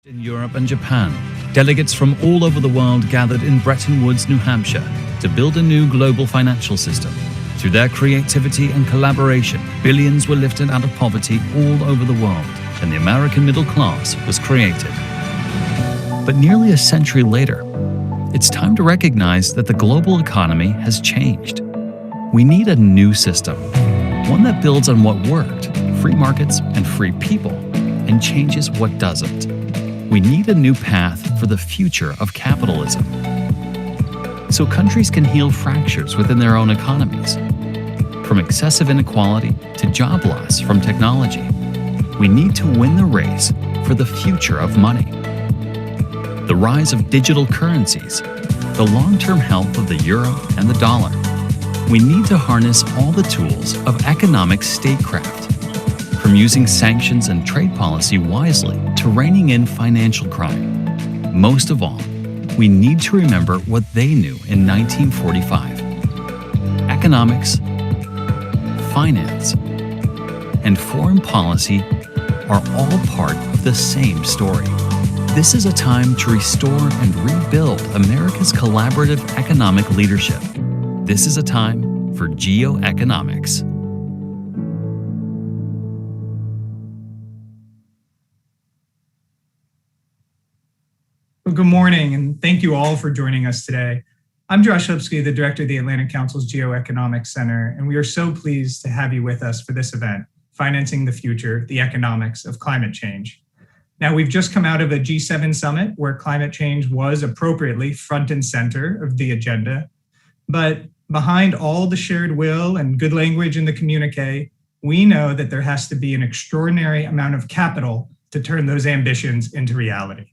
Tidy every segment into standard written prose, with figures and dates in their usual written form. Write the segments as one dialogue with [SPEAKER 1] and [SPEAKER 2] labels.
[SPEAKER 1] In Europe and Japan, delegates from all over the world gathered in Bretton Woods, New Hampshire, to build a new global financial system. Through their creativity and collaboration, billions were lifted out of poverty all over the world, and the American middle class was created. But nearly a century later, it's time to recognize that the global economy has changed. We need a new system, one that builds on what worked, free markets and free people, and changes what doesn't. We need a new path for the future of capitalism, so countries can heal fractures within their own economies. From excessive inequality to job loss from technology, we need to win the race for the future of money. The rise of digital currencies, the long-term health of the euro and the dollar. We need to harness all the tools of economic statecraft, from using sanctions and trade policy wisely to reining in financial crime. Most of all, we need to remember what they knew in 1945. Economics, finance, and foreign policy are all part of the same story. This is a time to restore and rebuild America's collaborative economic leadership. This is a time for geoeconomics.
[SPEAKER 2] Well, good morning, and thank you all for joining us today. I'm Josh Lipsky, the director of the Atlantic Council's Geoeconomics Center, and we are so pleased to have you with us for this event, Financing the Future, the Economics of Climate Change. Now, we've just come out of a G7 summit where climate change was appropriately front and center of the agenda. But behind all the shared will and good language in the communique, we know that there has to be an extraordinary amount of capital to turn those ambitions into reality.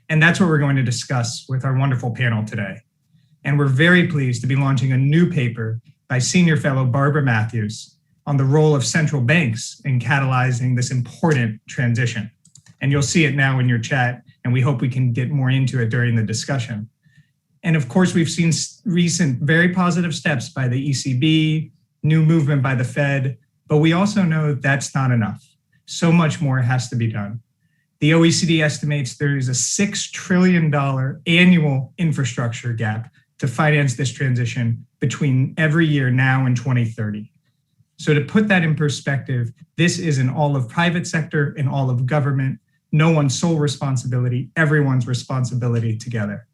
[SPEAKER 2] And that's what we're going to discuss with our wonderful panel today. And we're very pleased to be launching a new paper by Senior Fellow Barbara Matthews on the role of central banks in catalyzing this important transition. And you'll see it now in your chat, and we hope we can get more into it during the discussion. And of course, we've seen recent very positive steps by the ECB, new movement by the Fed, but we also know that's not enough. So much more has to be done. The OECD estimates there is a $6 trillion annual infrastructure gap to finance this transition between every year now and 2030. So to put that in perspective, this is an all of private sector and all of government, no one's sole responsibility, everyone's responsibility together.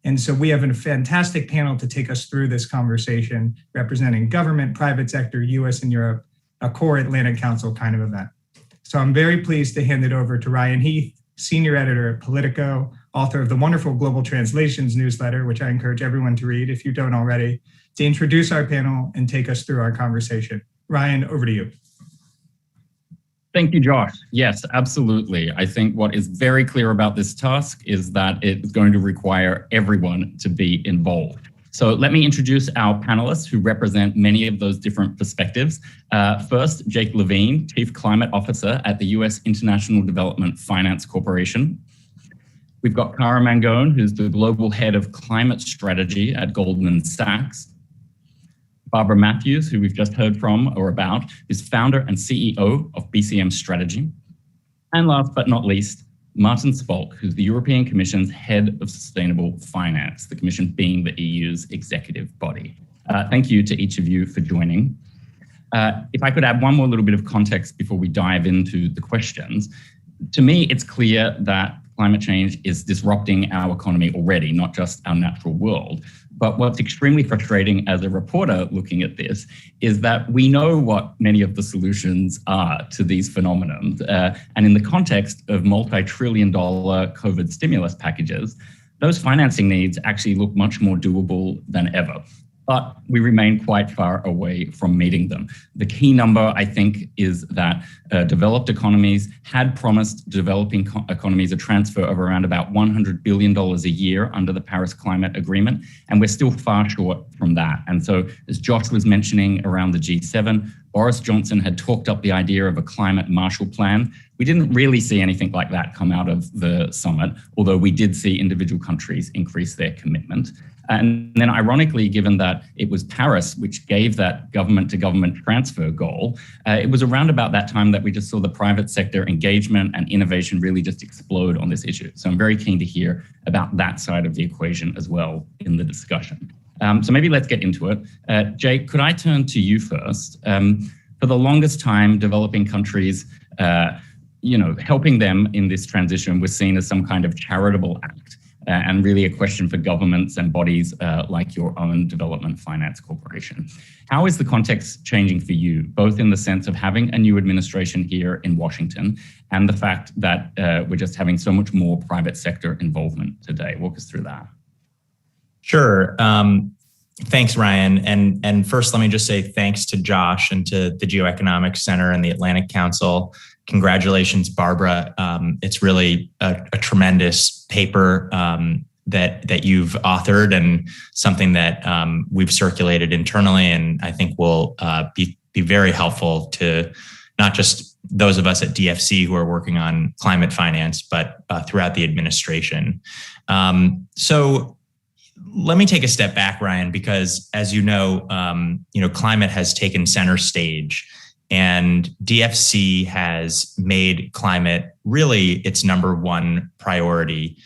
[SPEAKER 2] And so we have a fantastic panel to take us through this conversation, representing government, private sector, US and Europe, a core Atlantic Council kind of event. So I'm very pleased to hand it over to Ryan Heath, senior editor at Politico, author of the wonderful Global Translations newsletter, which I encourage everyone to read if you don't already, to introduce our panel and take us through our conversation. Ryan, over to you.
[SPEAKER 3] Thank you, Josh. Yes, absolutely. I think what is very clear about this task is that it's going to require everyone to be involved. So let me introduce our panelists who represent many of those different perspectives. First, Jake Levine, Chief Climate Officer at the US International Development Finance Corporation. We've got Cara Mangone, who's the Global Head of Climate Strategy at Goldman Sachs. Barbara Matthews, who we've just heard from or about, is founder and CEO of BCM Strategy. And last but not least, Martin Spolk, who's the European Commission's Head of Sustainable Finance, the Commission being the EU's executive body. Thank you to each of you for joining. If I could add one more little bit of context before we dive into the questions. To me, it's clear that climate change is disrupting our economy already, not just our natural world. But what's extremely frustrating as a reporter looking at this is that we know what many of the solutions are to these phenomena. And in the context of multi-trillion-dollar COVID stimulus packages, those financing needs actually look much more doable than ever. But we remain quite far away from meeting them. The key number, I think, is that developed economies had promised developing economies a transfer of around about $100 billion a year under the Paris Climate Agreement, and we're still far short from that. And so, as Josh was mentioning around the G7, Boris Johnson had talked up the idea of a climate Marshall Plan. We didn't really see anything like that come out of the summit, although we did see individual countries increase their commitment. And then ironically, given that it was Paris which gave that government-to-government transfer goal, it was around about that time that we just saw the private sector engagement and innovation really just explode on this issue. So I'm very keen to hear about that side of the equation as well in the discussion. So maybe let's get into it. Jake, could I turn to you first? For the longest time, developing countries, helping them in this transition was seen as some kind of charitable act. And really a question for governments and bodies like your own Development Finance Corporation. How is the context changing for you, both in the sense of having a new administration here in Washington and the fact that we're just having so much more private sector involvement today? Walk us through that.
[SPEAKER 4] Sure. Thanks, Ryan. And first, let me just say thanks to Josh and to the Geoeconomics Center and the Atlantic Council. Congratulations, Barbara. It's really a tremendous paper that you've authored and something that we've circulated internally, and I think will be very helpful to not just those of us at DFC who are working on climate finance, but throughout the administration. So let me take a step back, Ryan, because as you know, climate has taken center stage. And DFC has made climate really its number one priority,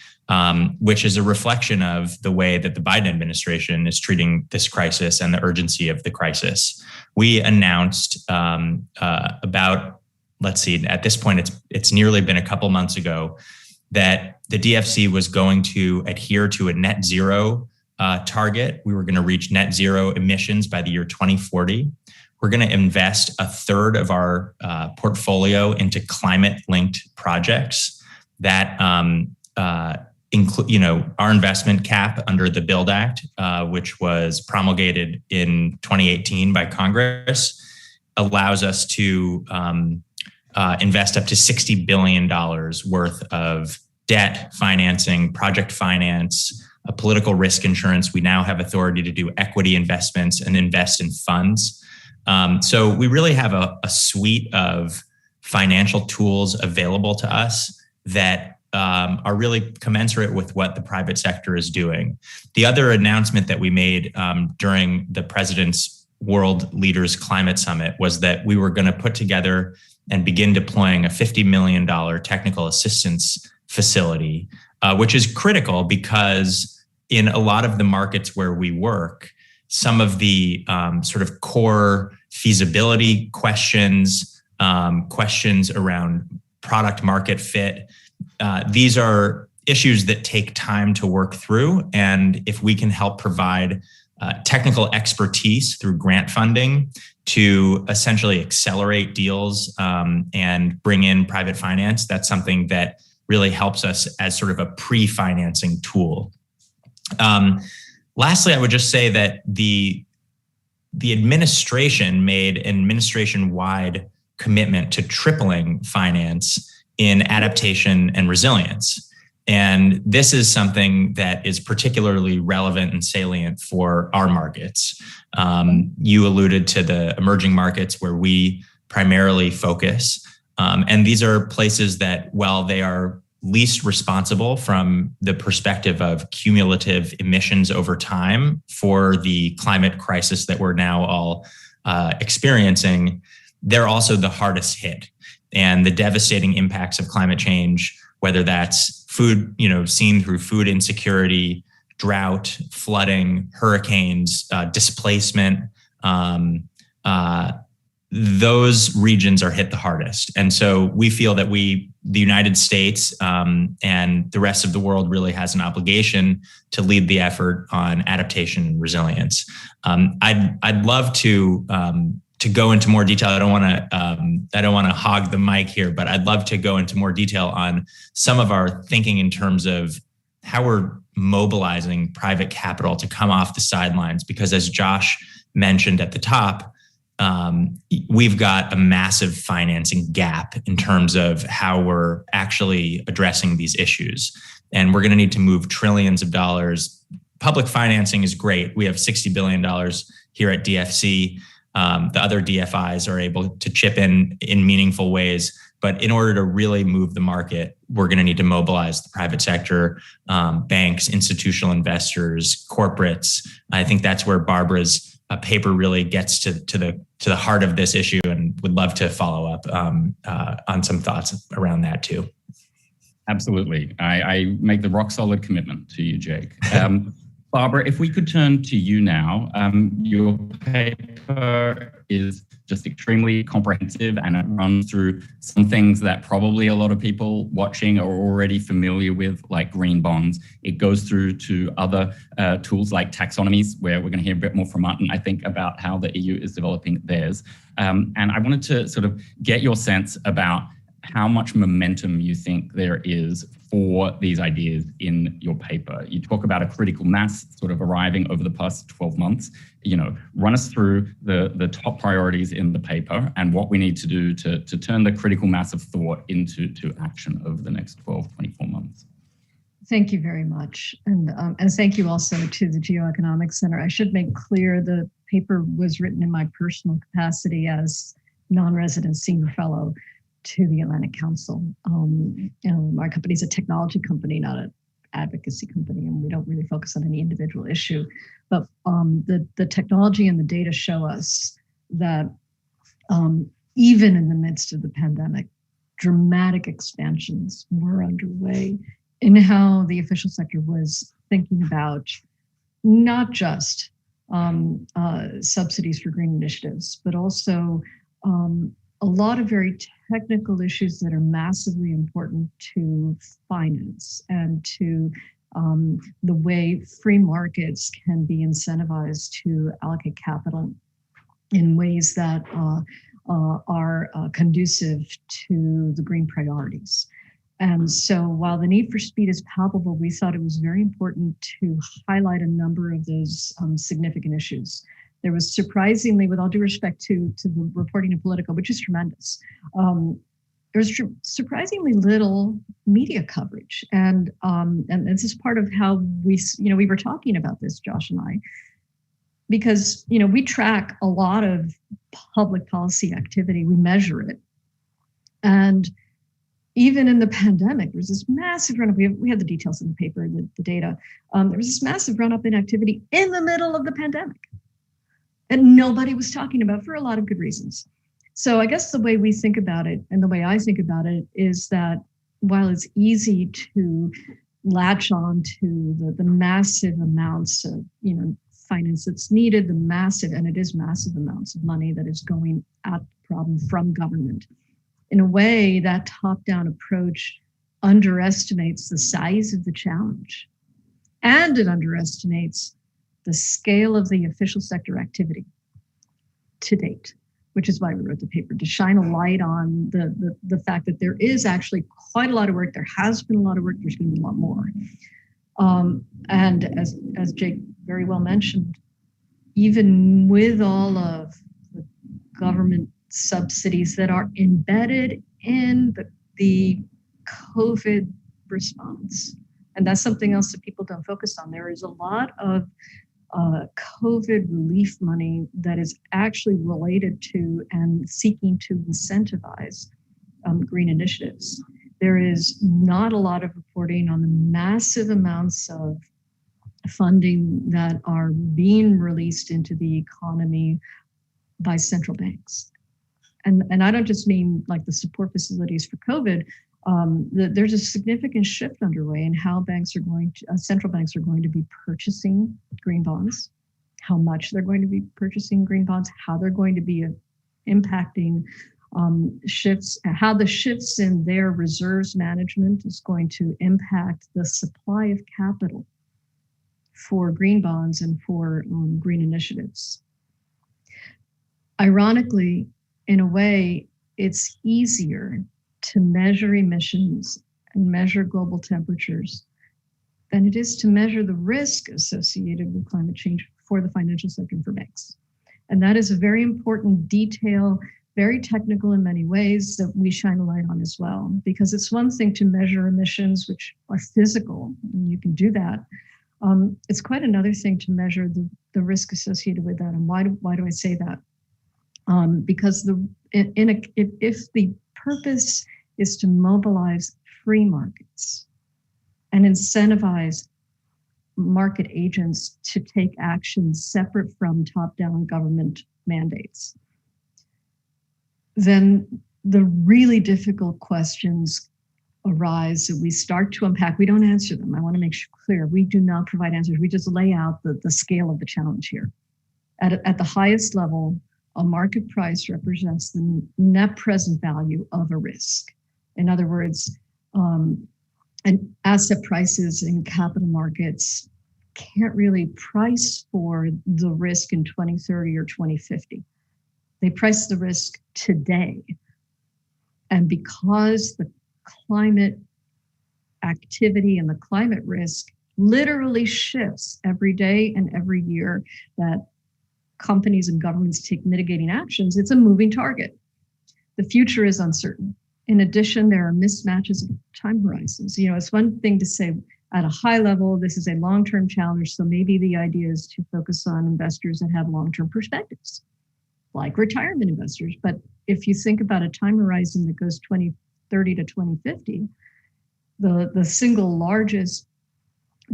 [SPEAKER 4] which is a reflection of the way that the Biden administration is treating this crisis and the urgency of the crisis. We announced about, at this point, it's nearly been a couple months ago, that the DFC was going to adhere to a net zero target. We were going to reach net zero emissions by the year 2040. We're going to invest a third of our portfolio into climate-linked projects that include, our investment cap under the BUILD Act, which was promulgated in 2018 by Congress, allows us to invest up to $60 billion worth of debt financing, project finance, political risk insurance. We now have authority to do equity investments and invest in funds. So we really have a suite of financial tools available to us that are really commensurate with what the private sector is doing. The other announcement that we made during the President's World Leaders Climate Summit was that we were going to put together and begin deploying a $50 million technical assistance facility, which is critical because in a lot of the markets where we work, some of the sort of core feasibility questions, questions around product market fit, these are issues that take time to work through. And if we can help provide technical expertise through grant funding to essentially accelerate deals and bring in private finance, that's something that really helps us as sort of a pre-financing tool. Lastly, I would just say that the administration made an administration-wide commitment to tripling finance in adaptation and resilience. And this is something that is particularly relevant and salient for our markets. You alluded to the emerging markets where we primarily focus. And these are places that, while they are least responsible from the perspective of cumulative emissions over time for the climate crisis that we're now all experiencing, they're also the hardest hit. And the devastating impacts of climate change, whether that's food, seen through food insecurity, drought, flooding, hurricanes, displacement, those regions are hit the hardest. And so we feel that the United States and the rest of the world really has an obligation to lead the effort on adaptation and resilience. I'd love to go into more detail. I don't want to hog the mic here, but I'd love to go into more detail on some of our thinking in terms of how we're mobilizing private capital to come off the sidelines. Because as Josh mentioned at the top, we've got a massive financing gap in terms of how we're actually addressing these issues. And we're going to need to move trillions of dollars. Public financing is great. We have $60 billion here at DFC. The other DFIs are able to chip in meaningful ways. But in order to really move the market, we're going to need to mobilize the private sector, banks, institutional investors, corporates. I think that's where Barbara's paper really gets to the heart of this issue, and would love to follow up on some thoughts around that too.
[SPEAKER 3] Absolutely. I make the rock solid commitment to you, Jake. Barbara, if we could turn to you now. Your paper is just extremely comprehensive, and it runs through some things that probably a lot of people watching are already familiar with, like green bonds. It goes through to other tools like taxonomies, where we're going to hear a bit more from Martin, I think, about how the EU is developing theirs. And I wanted to sort of get your sense about how much momentum you think there is for these ideas in your paper. You talk about a critical mass sort of arriving over the past 12 months. Run us through the top priorities in the paper and what we need to do to turn the critical mass of thought into action over the next 12, 24 months.
[SPEAKER 5] Thank you very much. And thank you also to the Geoeconomics Center. I should make clear the paper was written in my personal capacity as non-resident senior fellow to the Atlantic Council. Our company is a technology company, not an advocacy company, and we don't really focus on any individual issue. But the technology and the data show us that even in the midst of the pandemic, dramatic expansions were underway in how the official sector was thinking about not just subsidies for green initiatives, but also a lot of very technical issues that are massively important to finance and to the way free markets can be incentivized to allocate capital in ways that are conducive to the green priorities. And so while the need for speed is palpable, we thought it was very important to highlight a number of those significant issues. There was surprisingly, with all due respect to the reporting in Politico, which is tremendous, there was surprisingly little media coverage. And this is part of how we were talking about this, Josh and I, because, we track a lot of public policy activity, we measure it. And even in the pandemic, there was this massive run-up. We had the details in the paper, the data. There was this massive run-up in activity in the middle of the pandemic. And nobody was talking about for a lot of good reasons. So I guess the way we think about it, and the way I think about it, is that while it's easy to latch on to the massive amounts of finance that's needed, and it is massive amounts of money that is going at the problem from government, in a way that top-down approach underestimates the size of the challenge, and it underestimates the scale of the official sector activity to date, which is why we wrote the paper, to shine a light on the fact that there is actually quite a lot of work. There has been a lot of work. There's going to be a lot more. And as Jake very well mentioned, even with all of the government subsidies that are embedded in the COVID response, and that's something else that people don't focus on. There is a lot of COVID relief money that is actually related to and seeking to incentivize green initiatives. There is not a lot of reporting on the massive amounts of funding that are being released into the economy by central banks. And I don't just mean like the support facilities for COVID. There's a significant shift underway in how central banks are going to be purchasing green bonds, how much they're going to be purchasing green bonds, how they're going to be impacting shifts, how the shifts in their reserves management is going to impact the supply of capital for green bonds and for green initiatives. Ironically, in a way, it's easier to measure emissions and measure global temperatures than it is to measure the risk associated with climate change for the financial sector and for banks. And that is a very important detail, very technical in many ways, that we shine a light on as well. Because it's one thing to measure emissions, which are physical, and you can do that. It's quite another thing to measure the risk associated with that. And why do I say that? Because if the purpose is to mobilize free markets and incentivize market agents to take action separate from top-down government mandates. Then the really difficult questions arise that we start to unpack. We don't answer them. I want to make sure clear. We do not provide answers. We just lay out the scale of the challenge here. At the highest level, a market price represents the net present value of a risk. In other words, and asset prices in capital markets can't really price for the risk in 2030 or 2050. They price the risk today. And because the climate activity and the climate risk literally shifts every day and every year that companies and governments take mitigating actions, it's a moving target. The future is uncertain. In addition, there are mismatches of time horizons. It's one thing to say at a high level, this is a long-term challenge, so maybe the idea is to focus on investors that have long-term perspectives, like retirement investors. But if you think about a time horizon that goes 2030 to 2050, the single largest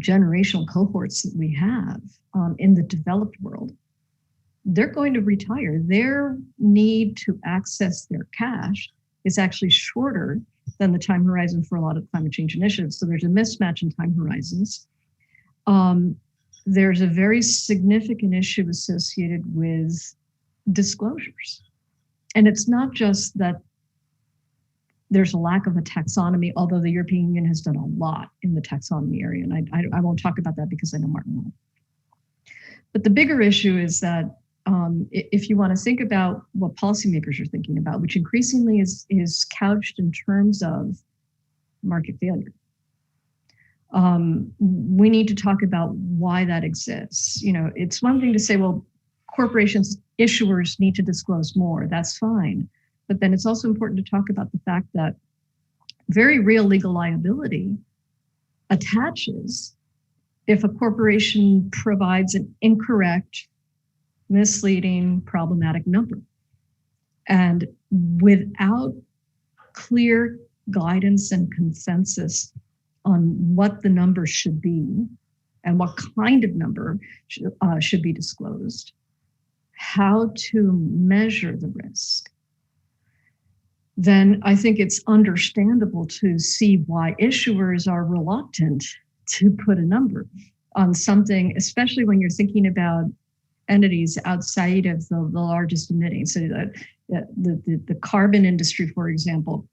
[SPEAKER 5] generational cohorts that we have in the developed world, they're going to retire. Their need to access their cash is actually shorter than the time horizon for a lot of climate change initiatives. So there's a mismatch in time horizons. There's a very significant issue associated with disclosures. And it's not just that there's a lack of a taxonomy, although the European Union has done a lot in the taxonomy area. And I won't talk about that because I know Martin will. But the bigger issue is that if you want to think about what policymakers are thinking about, which increasingly is couched in terms of market failure, we need to talk about why that exists. It's one thing to say, well, corporations, issuers need to disclose more. That's fine. But then it's also important to talk about the fact that very real legal liability attaches if a corporation provides an incorrect, misleading, problematic number. And without clear guidance and consensus on what the number should be and what kind of number should be disclosed, how to measure the risk, then I think it's understandable to see why issuers are reluctant to put a number on something, especially when you're thinking about entities outside of the largest emitting. So the carbon industry, for example,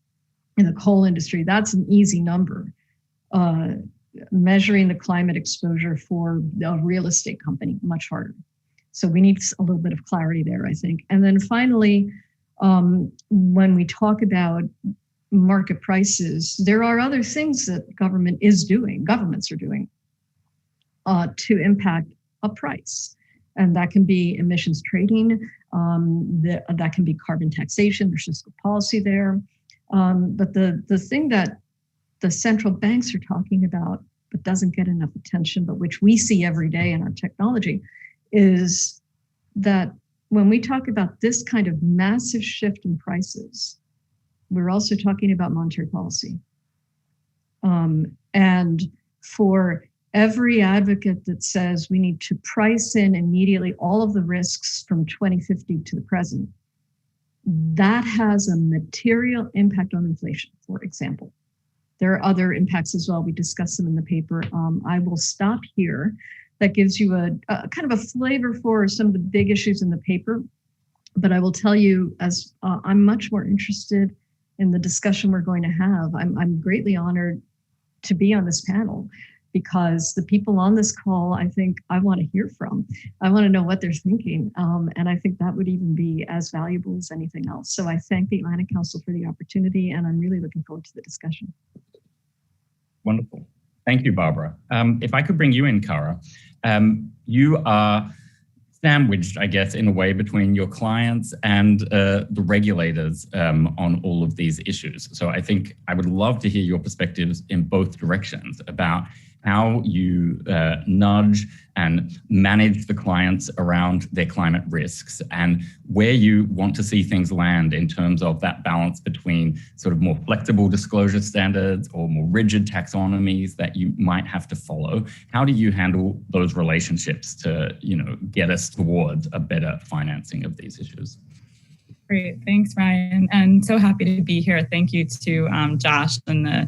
[SPEAKER 5] in the coal industry, that's an easy number. Measuring the climate exposure for a real estate company, much harder. So we need a little bit of clarity there, I think. And then finally, when we talk about market prices, there are other things that governments are doing to impact a price. And that can be emissions trading, that can be carbon taxation, there's fiscal policy there. But the thing that the central banks are talking about, but doesn't get enough attention, but which we see every day in our technology, is that when we talk about this kind of massive shift in prices, we're also talking about monetary policy. And for every advocate that says we need to price in immediately all of the risks from 2050 to the present, that has a material impact on inflation, for example. There are other impacts as well. We discuss them in the paper. I will stop here. That gives you a kind of a flavor for some of the big issues in the paper. But I will tell you, as I'm much more interested in the discussion we're going to have. I'm greatly honored to be on this panel, because the people on this call, I think I want to hear from. I want to know what they're thinking. And I think that would even be as valuable as anything else. So I thank the Atlantic Council for the opportunity, and I'm really looking forward to the discussion.
[SPEAKER 3] Wonderful. Thank you, Barbara. If I could bring you in, Cara. You are sandwiched, I guess, in a way between your clients and the regulators on all of these issues. So I think I would love to hear your perspectives in both directions about how you nudge and manage the clients around their climate risks, and where you want to see things land in terms of that balance between sort of more flexible disclosure standards or more rigid taxonomies that you might have to follow. How do you handle those relationships to, get us towards a better financing of these issues?
[SPEAKER 6] Great, thanks, Ryan. And so happy to be here. Thank you to Josh and the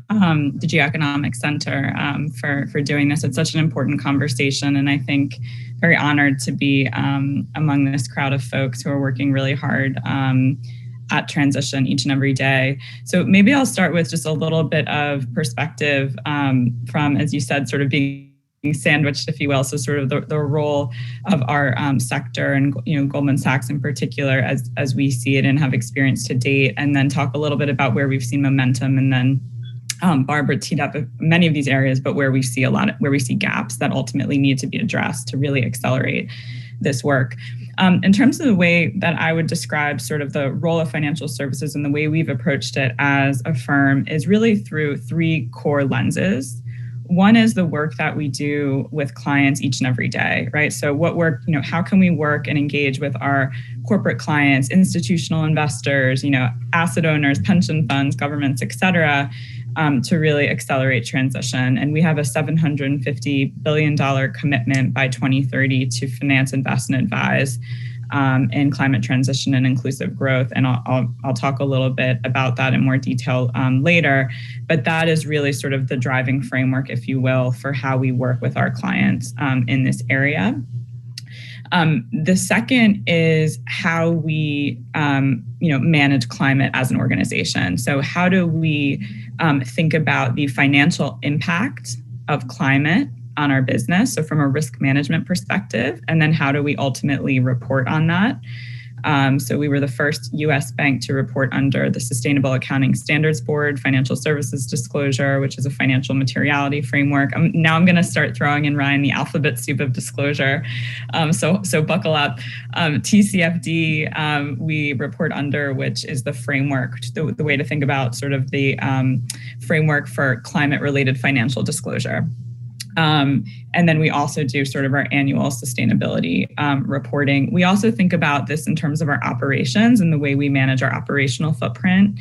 [SPEAKER 6] Geoeconomic Center for doing this. It's such an important conversation, and I think very honored to be among this crowd of folks who are working really hard at transition each and every day. So maybe I'll start with just a little bit of perspective from, as you said, sort of being sandwiched, if you will, so sort of the role of our sector and Goldman Sachs in particular as we see it and have experienced to date, and then talk a little bit about where we've seen momentum, and then Barbara teed up many of these areas, but where we see gaps that ultimately need to be addressed to really accelerate this work. In terms of the way that I would describe sort of the role of financial services and the way we've approached it as a firm is really through three core lenses. One is the work that we do with clients each and every day, right? So how can we work and engage with our corporate clients, institutional investors, asset owners, pension funds, governments, et cetera, to really accelerate transition. And we have a $750 billion commitment by 2030 to finance, invest, and advise in climate transition and inclusive growth. And I'll talk a little bit about that in more detail later. But that is really sort of the driving framework, if you will, for how we work with our clients in this area. The second is how we, manage climate as an organization. So how do we think about the financial impact of climate on our business? So from a risk management perspective, and then how do we ultimately report on that? So we were the first U.S. bank to report under the Sustainable Accounting Standards Board financial services disclosure, which is a financial materiality framework. Now I'm going to start throwing in, Ryan, the alphabet soup of disclosure. So buckle up. TCFD, we report under, which is the framework, the way to think about sort of the framework for climate-related financial disclosure. And then we also do sort of our annual sustainability reporting. We also think about this in terms of our operations and the way we manage our operational footprint.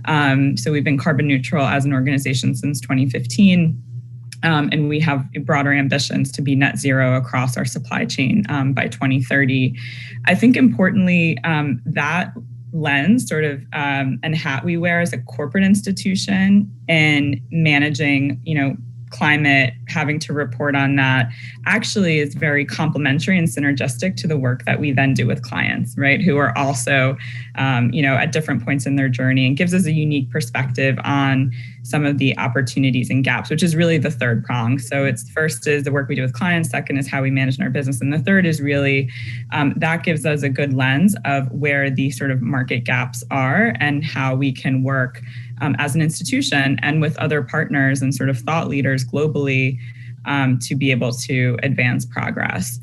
[SPEAKER 6] So we've been carbon neutral as an organization since 2015. And we have broader ambitions to be net zero across our supply chain by 2030. I think importantly, that lens sort of and hat we wear as a corporate institution in managing, climate, having to report on that actually is very complementary and synergistic to the work that we then do with clients, right? Who are also, at different points in their journey, and gives us a unique perspective on some of the opportunities and gaps, which is really the third prong. So it's first is the work we do with clients, second is how we manage in our business, and the third is really that gives us a good lens of where the sort of market gaps are and how we can work as an institution and with other partners and sort of thought leaders globally to be able to advance progress.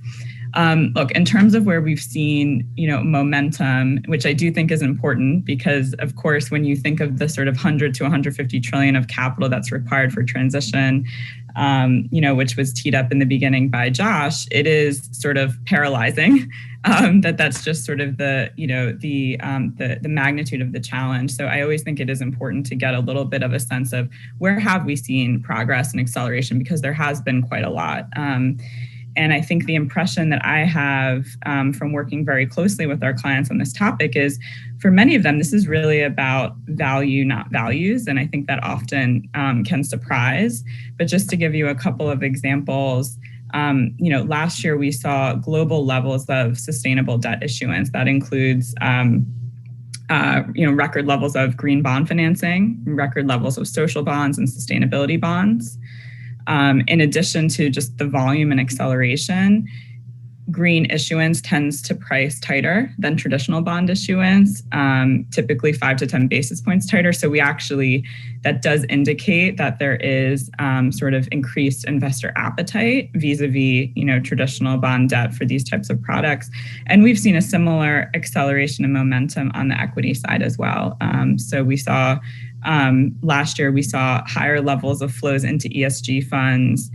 [SPEAKER 6] Look, in terms of where we've seen, momentum, which I do think is important because, of course, when you think of the sort of 100 to 150 trillion of capital that's required for transition, which was teed up in the beginning by Josh, it is sort of paralyzing that's just sort of the magnitude of the challenge. So I always think it is important to get a little bit of a sense of where have we seen progress and acceleration, because there has been quite a lot. And I think the impression that I have from working very closely with our clients on this topic is, for many of them, this is really about value, not values. And I think that often can surprise. But just to give you a couple of examples, last year we saw global levels of sustainable debt issuance. That includes record levels of green bond financing, record levels of social bonds and sustainability bonds. In addition to just the volume and acceleration, green issuance tends to price tighter than traditional bond issuance, typically 5 to 10 basis points tighter. So that does indicate that there is sort of increased investor appetite vis-a-vis, traditional bond debt for these types of products. And we've seen a similar acceleration and momentum on the equity side as well. So we saw Last year, we saw higher levels of flows into ESG funds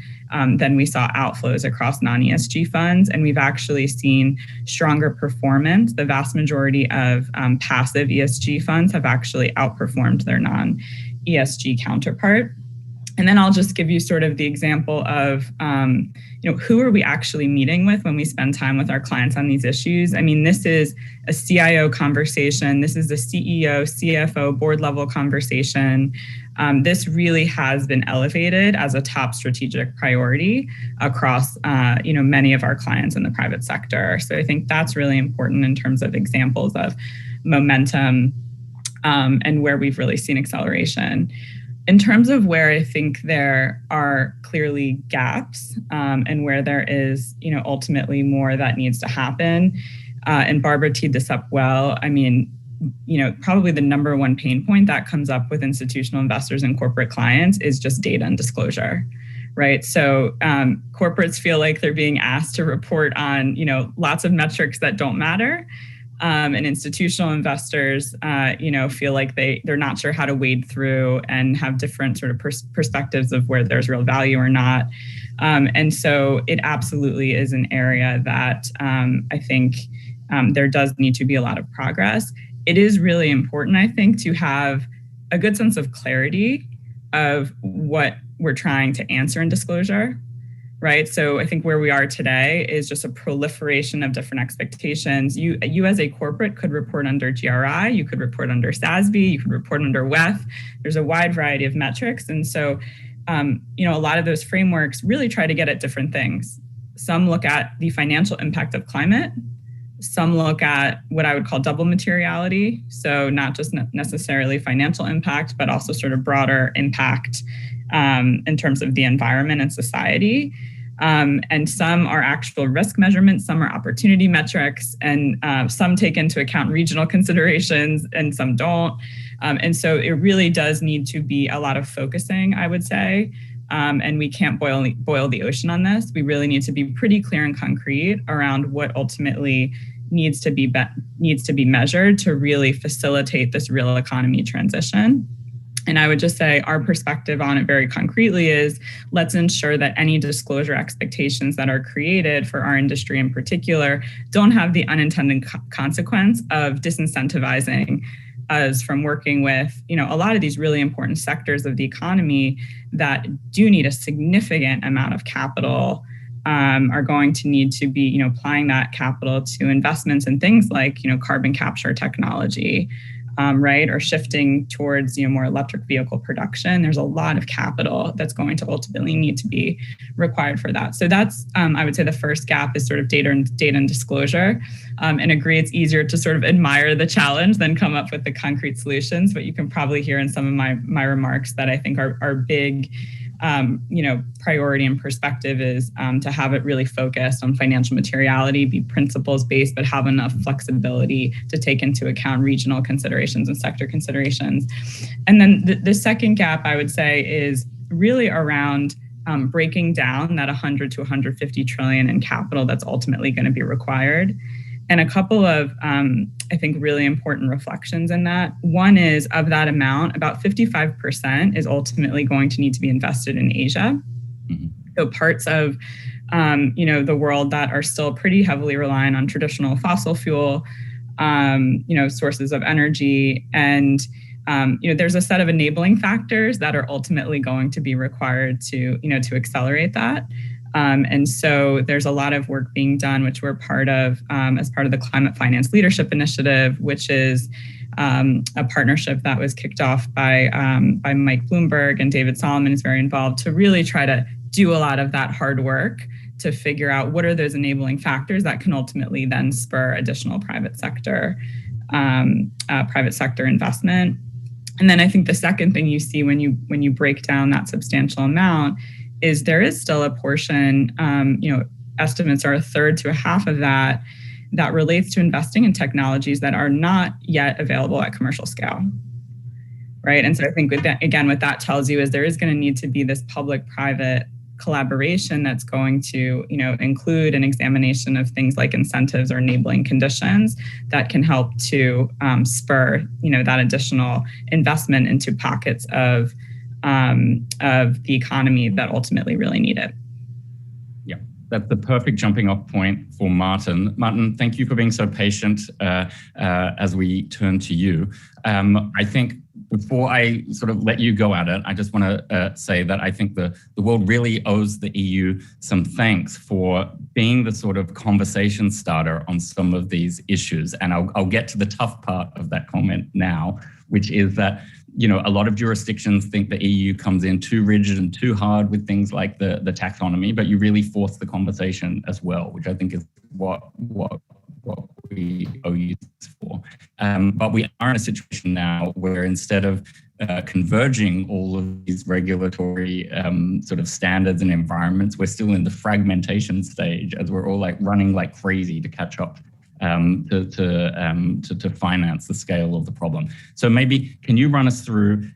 [SPEAKER 6] than we saw outflows across non-ESG funds. And we've actually seen stronger performance. The vast majority of passive ESG funds have actually outperformed their non-ESG counterpart. And then I'll just give you sort of the example of, who are we actually meeting with when we spend time with our clients on these issues? I mean, this is a CIO conversation. This is a CEO, CFO, board level conversation. This really has been elevated as a top strategic priority across, many of our clients in the private sector. So I think that's really important in terms of examples of momentum and where we've really seen acceleration. In terms of where I think there are clearly gaps and where there is, ultimately more that needs to happen, and Barbara teed this up well. I mean, probably the number one pain point that comes up with institutional investors and corporate clients is just data and disclosure, right? So corporates feel like they're being asked to report on, lots of metrics that don't matter. And institutional investors, feel like they're not sure how to wade through and have different sort of perspectives of where there's real value or not. And so it absolutely is an area that I think there does need to be a lot of progress. It is really important, I think, to have a good sense of clarity of what we're trying to answer in disclosure. Right. So I think where we are today is just a proliferation of different expectations. You as a corporate could report under GRI, you could report under SASB, you could report under WEF. There's a wide variety of metrics. And so, a lot of those frameworks really try to get at different things. Some look at the financial impact of climate. Some look at what I would call double materiality. So not just necessarily financial impact, but also sort of broader impact in terms of the environment and society. And some are actual risk measurements, some are opportunity metrics, and some take into account regional considerations and some don't. And so it really does need to be a lot of focusing, I would say. And we can't boil the ocean on this. We really need to be pretty clear and concrete around what ultimately needs to be measured to really facilitate this real economy transition. And I would just say our perspective on it very concretely is let's ensure that any disclosure expectations that are created for our industry in particular don't have the unintended consequence of disincentivizing us from working with, a lot of these really important sectors of the economy that do need a significant amount of capital, are going to need to be, applying that capital to investments in things like, carbon capture technology. Right, or shifting towards more electric vehicle production. There's a lot of capital that's going to ultimately need to be required for that. So that's, I would say, the first gap is sort of data and disclosure. And agree, it's easier to sort of admire the challenge than come up with the concrete solutions. But you can probably hear in some of my remarks that I think are big. Priority and perspective is to have it really focused on financial materiality, be principles based, but have enough flexibility to take into account regional considerations and sector considerations. And then the second gap, I would say, is really around breaking down that 100 to 150 trillion in capital that's ultimately going to be required. And a couple of, I think, really important reflections in that. One is, of that amount, about 55% is ultimately going to need to be invested in Asia. Mm-hmm. So parts of, the world that are still pretty heavily reliant on traditional fossil fuel, sources of energy. And, there's a set of enabling factors that are ultimately going to be required to accelerate that. And so there's a lot of work being done, which we're part of as part of the Climate Finance Leadership Initiative, which is a partnership that was kicked off by Mike Bloomberg, and David Solomon is very involved to really try to do a lot of that hard work to figure out what are those enabling factors that can ultimately then spur additional private sector investment. And then I think the second thing you see when you break down that substantial amount is there is still a portion, estimates are a third to a half of that relates to investing in technologies that are not yet available at commercial scale, right? And so I think with that, again, what that tells you is there is going to need to be this public-private collaboration that's going to, include an examination of things like incentives or enabling conditions that can help to spur, that additional investment into pockets of the economy that ultimately really need it.
[SPEAKER 3] Yeah, that's the perfect jumping off point for Martin. Martin, thank you for being so patient as we turn to you. I think before I sort of let you go at it, I just want to say that I think the world really owes the EU some thanks for being the sort of conversation starter on some of these issues. And I'll get to the tough part of that comment now, which is that a lot of jurisdictions think the EU comes in too rigid and too hard with things like the taxonomy, but you really force the conversation as well, which I think is what we owe you for. But we are in a situation now where instead of converging all of these regulatory sort of standards and environments, we're still in the fragmentation stage as we're all like running like crazy to catch up to finance the scale of the problem. So maybe can you run us through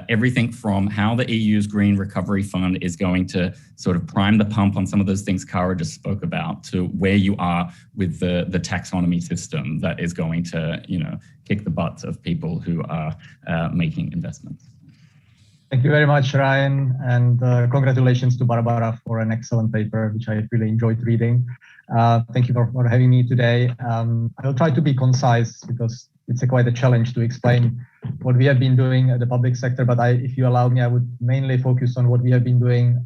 [SPEAKER 3] everything from how the EU's Green Recovery Fund is going to sort of prime the pump on some of those things Kara just spoke about, to where you are with the taxonomy system that is going to, kick the butts of people who are making investments?
[SPEAKER 7] Thank you very much, Ryan, and congratulations to Barbara for an excellent paper, which I really enjoyed reading. Thank you for having me today. I'll try to be concise because it's quite a challenge to explain what we have been doing at the public sector, but if you allow me, I would mainly focus on what we have been doing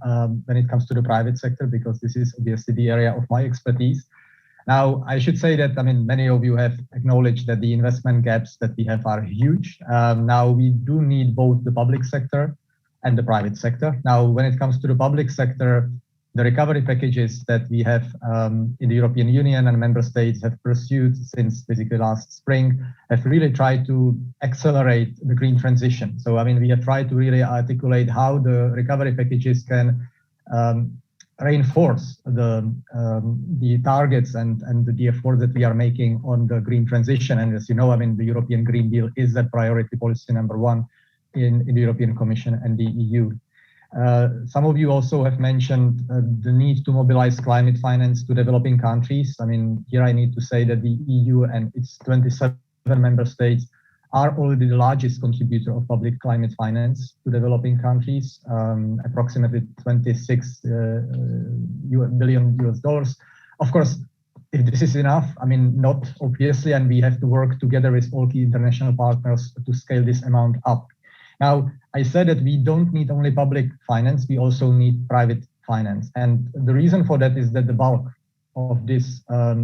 [SPEAKER 7] when it comes to the private sector, because this is obviously the area of my expertise. Now, I should say that, many of you have acknowledged that the investment gaps that we have are huge. Now, we do need both the public sector and the private sector. Now, when it comes to the public sector, the recovery packages that we have in the European Union and member states have pursued since basically last spring have really tried to accelerate the green transition. So, we have tried to really articulate how the recovery packages can reinforce the targets and the effort that we are making on the green transition. And as you know, the European Green Deal is that priority policy number one in the European Commission and the EU. Some of you also have mentioned the need to mobilize climate finance to developing countries. Here I need to say that the EU and its 27 member states are already the largest contributor of public climate finance to developing countries, approximately $26 billion US. Of course, if this is enough, not obviously, and we have to work together with all key international partners to scale this amount up. Now, I said that we don't need only public finance, we also need private finance. And the reason for that is that the bulk of this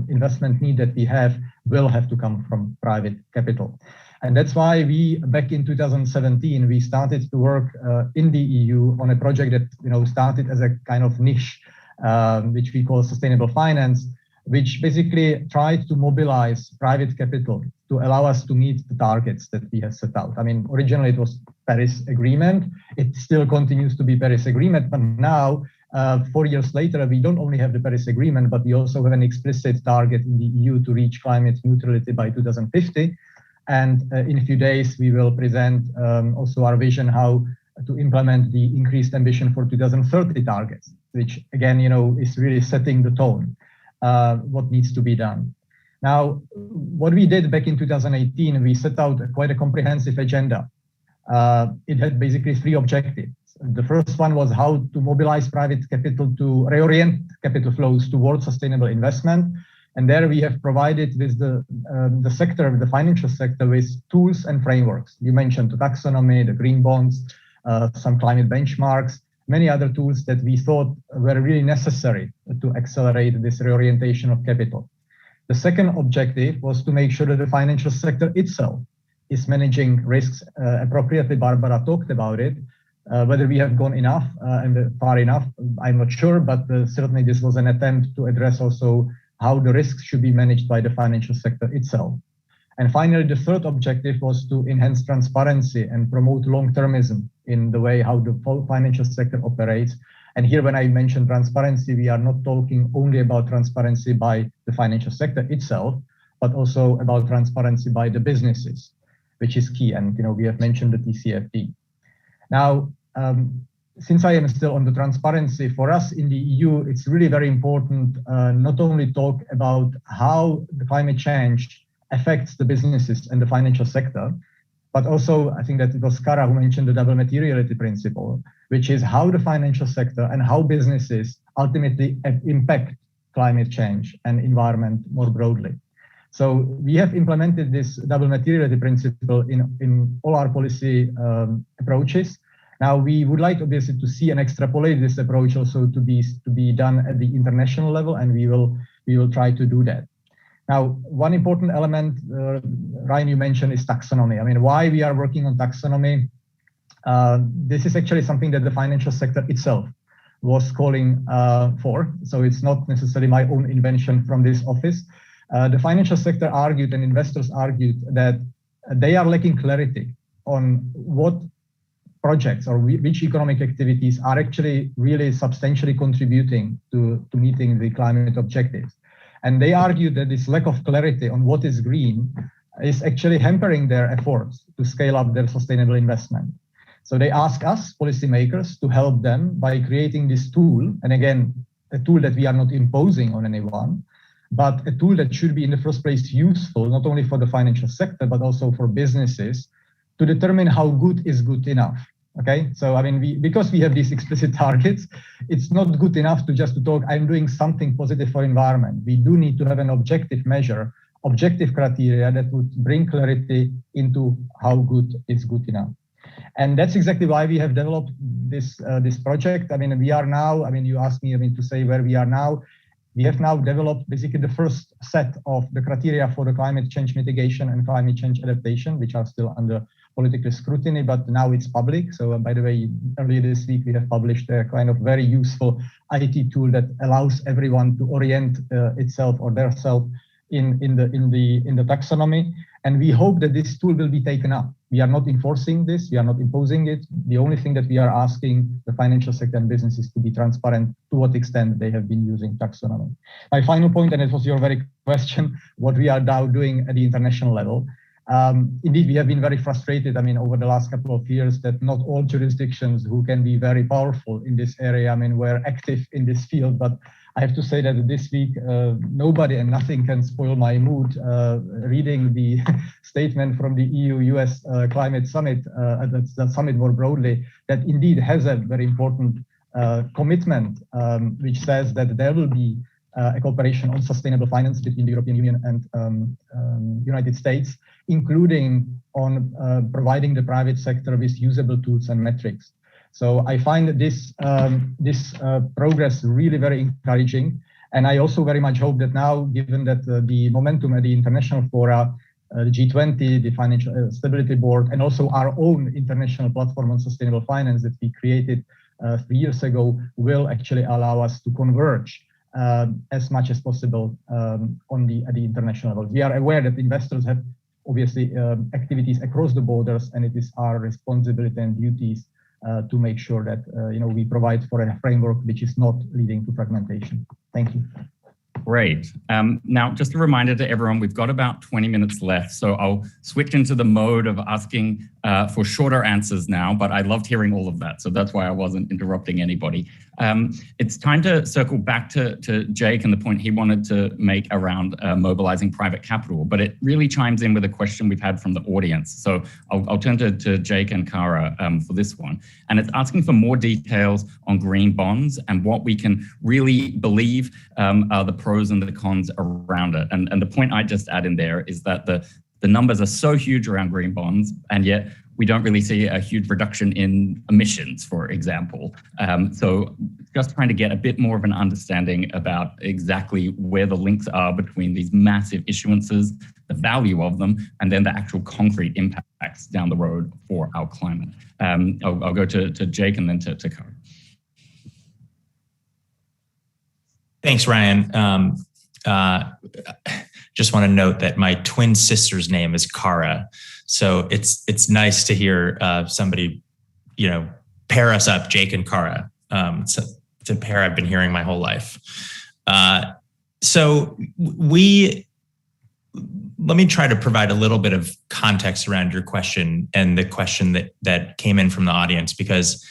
[SPEAKER 7] investment need that we have will have to come from private capital. And that's why we, back in 2017, we started to work in the EU on a project that started as a kind of niche, which we call sustainable finance, which basically tried to mobilize private capital to allow us to meet the targets that we have set out. Originally it was Paris Agreement. It still continues to be Paris Agreement, but now, 4 years later, we don't only have the Paris Agreement, but we also have an explicit target in the EU to reach climate neutrality by 2050. And in a few days, we will present also our vision how to implement the increased ambition for 2030 targets, which again, is really setting the tone, what needs to be done. Now, what we did back in 2018, we set out quite a comprehensive agenda. It had basically three objectives. The first one was how to mobilize private capital to reorient capital flows towards sustainable investment. And there we have provided with the sector, the financial sector, with tools and frameworks. You mentioned the taxonomy, the green bonds, some climate benchmarks, many other tools that we thought were really necessary to accelerate this reorientation of capital. The second objective was to make sure that the financial sector itself is managing risks appropriately. Barbara talked about it. Whether we have gone enough and far enough, I'm not sure, but certainly this was an attempt to address also how the risks should be managed by the financial sector itself. And finally, the third objective was to enhance transparency and promote long-termism in the way how the financial sector operates. And here, when I mention transparency, we are not talking only about transparency by the financial sector itself, but also about transparency by the businesses, which is key. And we have mentioned the TCFD. Now, since I am still on the transparency, for us in the EU, it's really very important not only talk about how the climate change affects the businesses and the financial sector, but also I think that it was Kara who mentioned the double materiality principle, which is how the financial sector and how businesses ultimately impact climate change and environment more broadly. So we have implemented this double materiality principle in all our policy approaches. Now we would like obviously to see and extrapolate this approach also to be done at the international level, and we will try to do that. Now, one important element, Ryan, you mentioned is taxonomy. I mean, why we are working on taxonomy? This is actually something that the financial sector itself was calling for. So it's not necessarily my own invention from this office. The financial sector argued and investors argued that they are lacking clarity on what projects or which economic activities are actually really substantially contributing to meeting the climate objectives. And they argued that this lack of clarity on what is green is actually hampering their efforts to scale up their sustainable investment. So they ask us, policymakers, to help them by creating this tool. And again, a tool that we are not imposing on anyone, but a tool that should be in the first place useful, not only for the financial sector, but also for businesses to determine how good is good enough. Okay, so I mean, because we have these explicit targets, it's not good enough to just to talk, I'm doing something positive for environment. We do need to have an objective measure, objective criteria that would bring clarity into how good is good enough. And that's exactly why we have developed this project. I mean, we are now, I mean, you asked me, to say where we are now. We have now developed basically the first set of the criteria for the climate change mitigation and climate change adaptation, which are still under political scrutiny, but now it's public. So by the way, earlier this week, we have published a kind of very useful IT tool that allows everyone to orient itself or theirself in the taxonomy. And we hope that this tool will be taken up. We are not enforcing this, we are not imposing it. The only thing that we are asking the financial sector and businesses to be transparent to what extent they have been using taxonomy. My final point, and it was your very question, what we are now doing at the international level. Indeed, we have been very frustrated, over the last couple of years that not all jurisdictions who can be very powerful in this area, were active in this field. But I have to say that this week, nobody and nothing can spoil my mood reading the statement from the EU-US climate summit, the summit more broadly, that indeed has a very important commitment, which says that there will be a cooperation on sustainable finance between the European Union and United States, including on providing the private sector with usable tools and metrics. So I find that this progress really very encouraging. And I also very much hope that now, given that the momentum at the international fora, the G20, the Financial Stability Board, and also our own international platform on sustainable finance that we created 3 years ago will actually allow us to converge as much as possible at the international level. We are aware that investors have obviously activities across the borders, and it is our responsibility and duties to make sure that we provide for a framework which is not leading to fragmentation. Thank you.
[SPEAKER 3] Great. Now, just a reminder to everyone, we've got about 20 minutes left, so I'll switch into the mode of asking for shorter answers now, but I loved hearing all of that, so that's why I wasn't interrupting anybody. It's time to circle back to Jake and the point he wanted to make around mobilizing private capital, but it really chimes in with a question we've had from the audience. So I'll turn to Jake and Kara for this one. And it's asking for more details on green bonds and what we can really believe are the pros and the cons around it. And the point I just add in there is that the numbers are so huge around green bonds, and yet we don't really see a huge reduction in emissions, for example. So just trying to get a bit more of an understanding about exactly where the links are between these massive issuances, the value of them, and then the actual concrete impacts down the road for our climate. I'll go to Jake and then to Kara.
[SPEAKER 4] Thanks, Ryan. Just want to note that my twin sister's name is Kara. So it's nice to hear somebody, pair us up, Jake and Kara. It's a pair I've been hearing my whole life. So let me try to provide a little bit of context around your question and the question that came in from the audience, because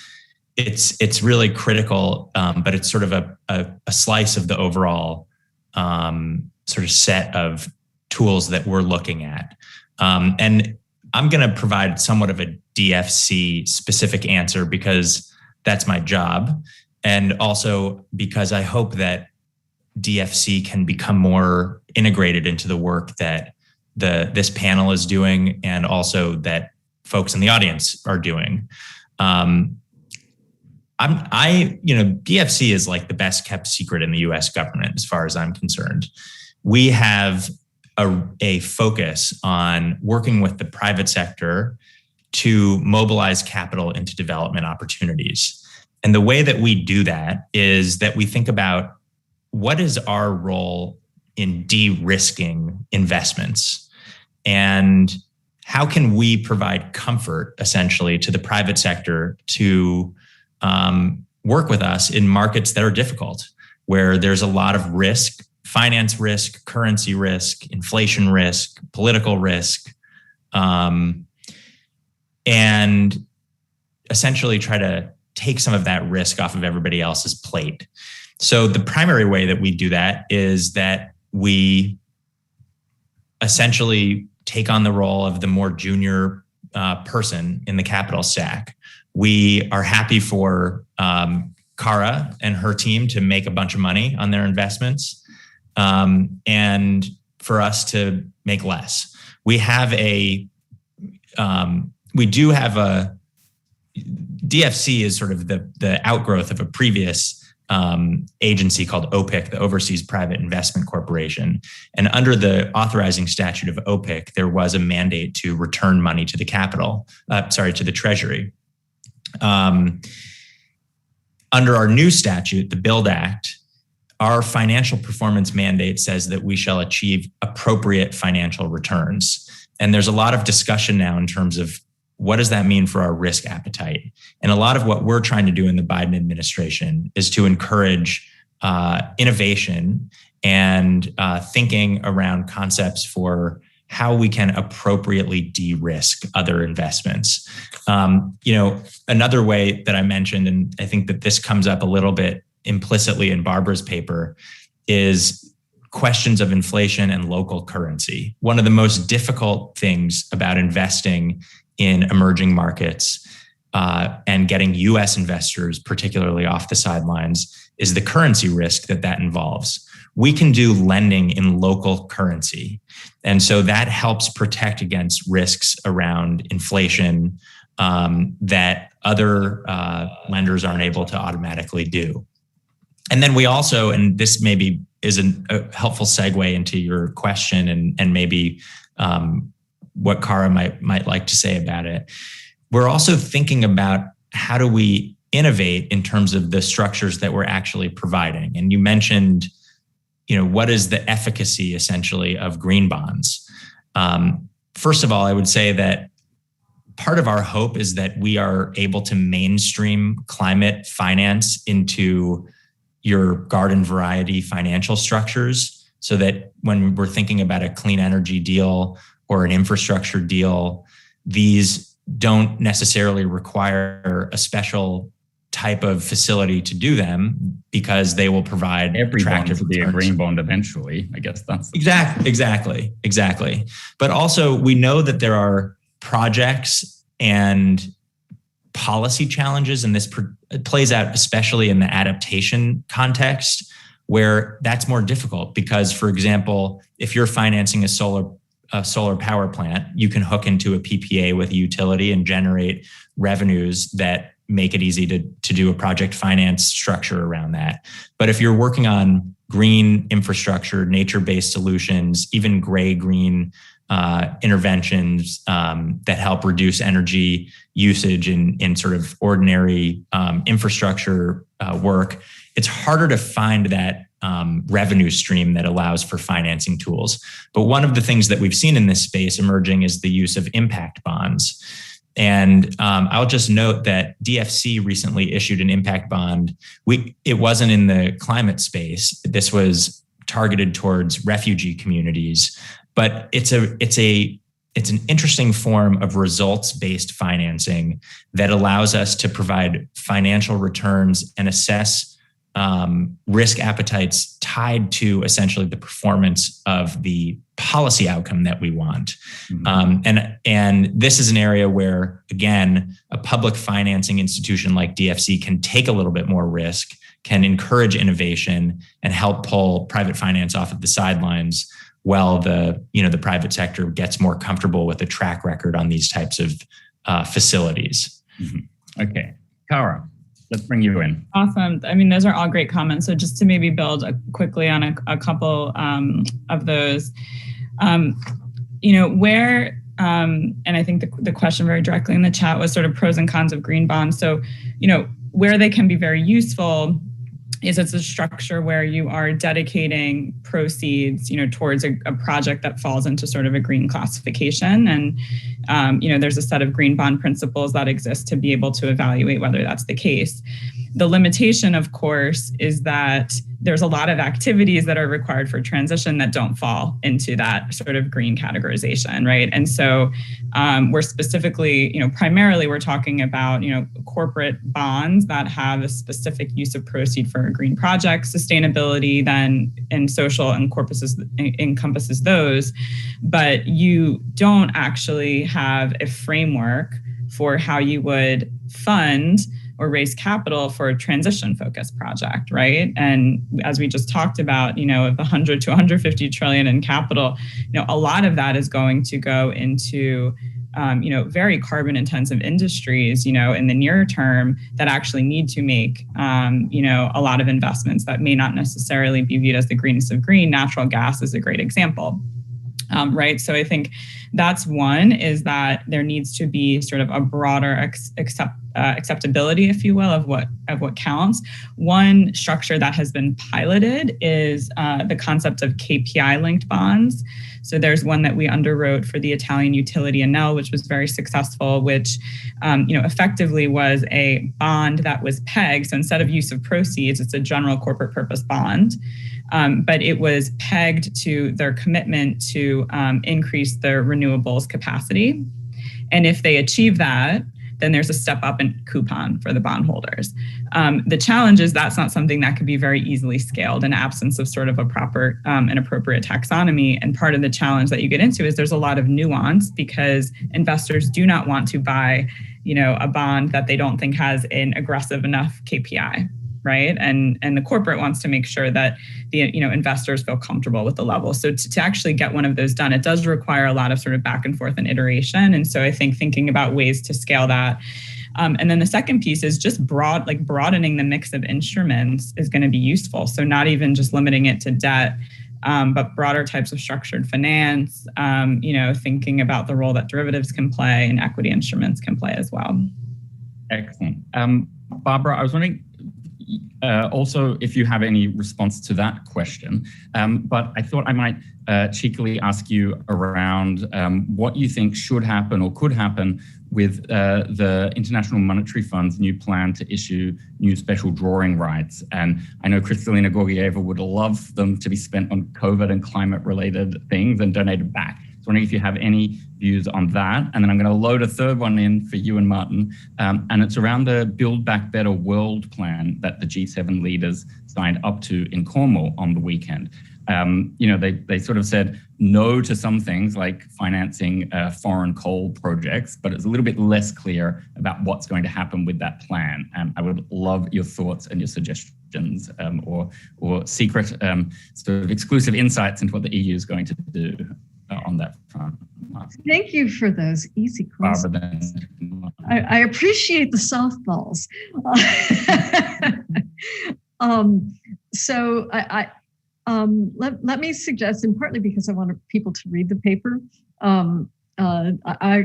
[SPEAKER 4] it's really critical, but it's sort of a slice of the overall sort of set of tools that we're looking at. And I'm going to provide somewhat of a DFC specific answer because that's my job. And also because I hope that DFC can become more integrated into the work that this panel is doing and also that folks in the audience are doing. DFC is like the best kept secret in the US government, as far as I'm concerned. We have a focus on working with the private sector to mobilize capital into development opportunities. And the way that we do that is that we think about what is our role in de-risking investments and how can we provide comfort essentially to the private sector to work with us in markets that are difficult, where there's a lot of risk, finance risk, currency risk, inflation risk, political risk, and essentially try to take some of that risk off of everybody else's plate. So the primary way that we do that is that we essentially take on the role of the more junior person in the capital stack. We are happy for Cara and her team to make a bunch of money on their investments, and for us to make less. We do have a DFC is sort of the outgrowth of a previous agency called OPIC, the Overseas Private Investment Corporation. And under the authorizing statute of OPIC, there was a mandate to return money to the to the Treasury. Under our new statute, the BUILD Act, our financial performance mandate says that we shall achieve appropriate financial returns. And there's a lot of discussion now in terms of what does that mean for our risk appetite? And a lot of what we're trying to do in the Biden administration is to encourage innovation and thinking around concepts for how we can appropriately de-risk other investments. Another way that I mentioned, and I think that this comes up a little bit implicitly in Barbara's paper, is questions of inflation and local currency. One of the most difficult things about investing in emerging markets and getting US investors, particularly off the sidelines, is the currency risk that involves. We can do lending in local currency. And so that helps protect against risks around inflation that other lenders aren't able to automatically do. And then we also, and this maybe is a helpful segue into your question and maybe what Cara might like to say about it. We're also thinking about how do we innovate in terms of the structures that we're actually providing. And you mentioned, what is the efficacy essentially of green bonds? First of all, I would say that part of our hope is that we are able to mainstream climate finance into your garden variety financial structures so that when we're thinking about a clean energy deal or an infrastructure deal, these don't necessarily require a special type of facility to do them because they will provide
[SPEAKER 3] every bond
[SPEAKER 4] attractive
[SPEAKER 3] to be a
[SPEAKER 4] returns.
[SPEAKER 3] green bond eventually. I guess that's
[SPEAKER 4] exactly. But also we know that there are projects and policy challenges, and this plays out especially in the adaptation context where that's more difficult because, for example, if you're financing a solar power plant, you can hook into a PPA with a utility and generate revenues that make it easy to do a project finance structure around that. But if you're working on green infrastructure, nature-based solutions, even gray-green interventions that help reduce energy usage in sort of ordinary infrastructure work, it's harder to find that revenue stream that allows for financing tools. But one of the things that we've seen in this space emerging is the use of impact bonds. And I'll just note that DFC recently issued an impact bond. It wasn't in the climate space. This was targeted towards refugee communities, but it's a it's an interesting form of results-based financing that allows us to provide financial returns and assess risk appetites tied to essentially the performance of the policy outcome that we want. And this is an area where, again, a public financing institution like DFC can take a little bit more risk, can encourage innovation, and help pull private finance off of the sidelines while the private sector gets more comfortable with a track record on these types of facilities.
[SPEAKER 3] Okay, Kara, let's bring you in.
[SPEAKER 6] Awesome. I mean, those are all great comments. So just to maybe build quickly on a couple of those, where, and I think the question very directly in the chat was sort of pros and cons of green bonds. So, where they can be very useful is it's a structure where you are dedicating proceeds, towards a project that falls into sort of a green classification. And, there's a set of green bond principles that exist to be able to evaluate whether that's the case. The limitation, of course, is that there's a lot of activities that are required for transition that don't fall into that sort of green categorization, right? And so we're specifically, primarily we're talking about, corporate bonds that have a specific use of proceed for a green project. Sustainability then and social encompasses those, but you don't actually have a framework for how you would fund or raise capital for a transition-focused project, right? And as we just talked about, of the 100 to 150 trillion in capital, a lot of that is going to go into, very carbon-intensive industries, in the near term that actually need to make, a lot of investments that may not necessarily be viewed as the greenest of green. Natural gas is a great example. Right. So I think that's one, is that there needs to be sort of a broader acceptability, if you will, of what counts. One structure that has been piloted is the concept of KPI-linked bonds. So there's one that we underwrote for the Italian utility Enel, which was very successful, which effectively was a bond that was pegged. So instead of use of proceeds, it's a general corporate purpose bond. But it was pegged to their commitment to increase their renewables capacity. And if they achieve that, then there's a step up in coupon for the bondholders. The challenge is that's not something that could be very easily scaled in absence of sort of a proper and appropriate taxonomy. And part of the challenge that you get into is there's a lot of nuance, because investors do not want to buy, a bond that they don't think has an aggressive enough KPI. Right. And the corporate wants to make sure that the investors feel comfortable with the level. So to actually get one of those done, it does require a lot of sort of back and forth and iteration. And so I think thinking about ways to scale that. And then the second piece is just broadening the mix of instruments is going to be useful. So not even just limiting it to debt, but broader types of structured finance, thinking about the role that derivatives can play and equity instruments can play as well.
[SPEAKER 3] Excellent. Barbara, I was wondering, also, if you have any response to that question, but I thought I might cheekily ask you around what you think should happen or could happen with the International Monetary Fund's new plan to issue new special drawing rights. And I know Kristalina Georgieva would love them to be spent on COVID and climate-related things and donated back. So I'm wondering if you have any views on that. And then I'm going to load a third one in for you and Martin. And it's around the Build Back Better World plan that the G7 leaders signed up to in Cornwall on the weekend. They sort of said no to some things like financing foreign coal projects, but it's a little bit less clear about what's going to happen with that plan. I would love your thoughts and your suggestions or secret sort of exclusive insights into what the EU is going to do on that front.
[SPEAKER 5] Thank you for those easy questions. I appreciate the softballs. So let me suggest, and partly because I want people to read the paper, I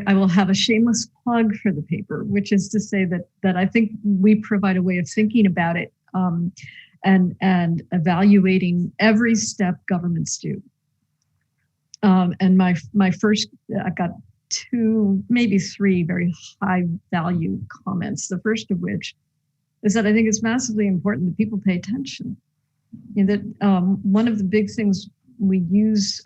[SPEAKER 5] will have a shameless plug for the paper, which is to say that I think we provide a way of thinking about it and evaluating every step governments do. And my first, I got 2, maybe 3 very high value comments. The first of which is that I think it's massively important that people pay attention. That one of the big things we use